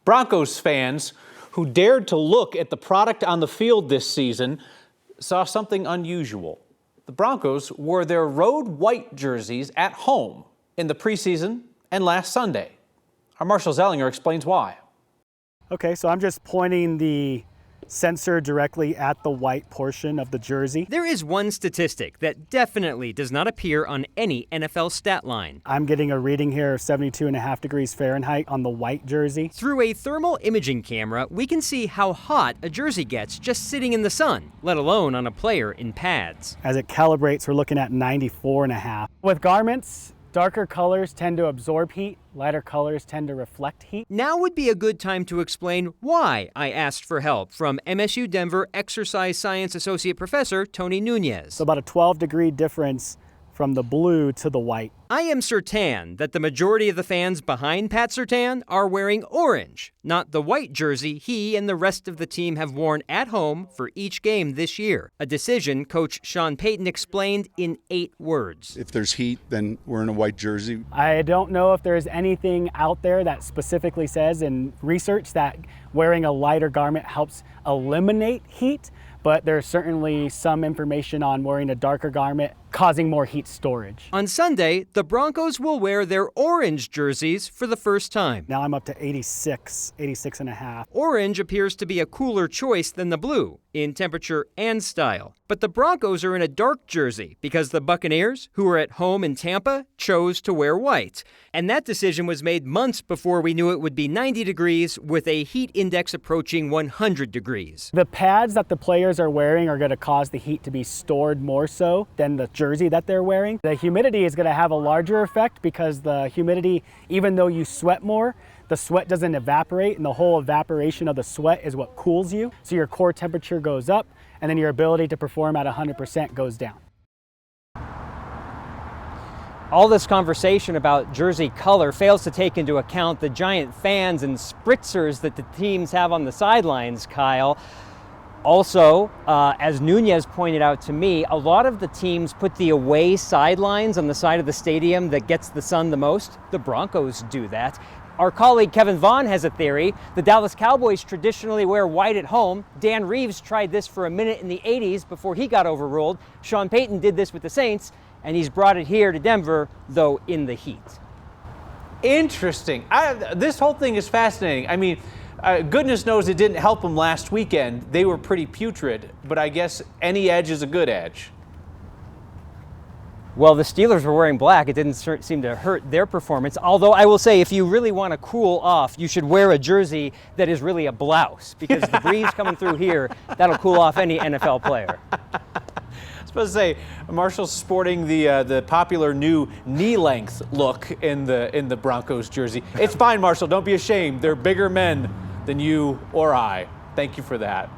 Broncos fans who dared to look at the product on the field this season saw something unusual. The Broncos wore their road white jerseys at home in the preseason and last Sunday. Our Marshall Zellinger explains why. Okay, so I'm just pointing the sensor directly at the white portion of the jersey. There is one statistic that definitely does not appear on any NFL stat line. I'm getting a reading here of 72.5 degrees Fahrenheit on the white jersey. Through a thermal imaging camera, we can see how hot a jersey gets just sitting in the sun, let alone on a player in pads. As it calibrates, we're looking at 94.5. With garments, darker colors tend to absorb heat, lighter colors tend to reflect heat. Now would be a good time to explain why I asked for help from MSU Denver Exercise Science Associate Professor Tony Nunez. So about a 12-degree difference from the blue to the white. I am certain that the majority of the fans behind Pat Surtain are wearing orange, not the white jersey he and the rest of the team have worn at home for each game this year. A decision Coach Sean Payton explained in 8 words. If there's heat, then we're in a white jersey. I don't know if there's anything out there that specifically says in research that wearing a lighter garment helps eliminate heat, but there's certainly some information on wearing a darker garment causing more heat storage. On Sunday, the Broncos will wear their orange jerseys for the first time. Now I'm up to 86 and a half. Orange appears to be a cooler choice than the blue in temperature and style. But the Broncos are in a dark jersey because the Buccaneers, who are at home in Tampa, chose to wear white. And that decision was made months before we knew it would be 90 degrees with a heat index approaching 100 degrees. The pads that the players are wearing are going to cause the heat to be stored more so than the jersey that they're wearing. The humidity is going to have a larger effect because the humidity, even though you sweat more, the sweat doesn't evaporate, and the whole evaporation of the sweat is what cools you. So your core temperature goes up, and then your ability to perform at 100% goes down. All this conversation about jersey color fails to take into account the giant fans and spritzers that the teams have on the sidelines, Kyle. Also, as Nunez pointed out to me, a lot of the teams put the away sidelines on the side of the stadium that gets the sun the most. The Broncos do that. Our colleague Kevin Vaughn has a theory. The Dallas Cowboys traditionally wear white at home. Dan Reeves tried this for a minute in the 80s before he got overruled. Sean Payton did this with the Saints, and he's brought it here to Denver, though in the heat. Interesting. This whole thing is fascinating. I mean, goodness knows it didn't help them last weekend. They were pretty putrid, but I guess any edge is a good edge. Well, the Steelers were wearing black. It didn't seem to hurt their performance. Although I will say, if you really want to cool off, you should wear a jersey that is really a blouse, because the breeze coming through here, that'll cool off any NFL player. I was supposed to say, Marshall's sporting the popular new knee-length look in the Broncos jersey. It's fine, Marshall. Don't be ashamed. They're bigger men than you or I. Thank you for that.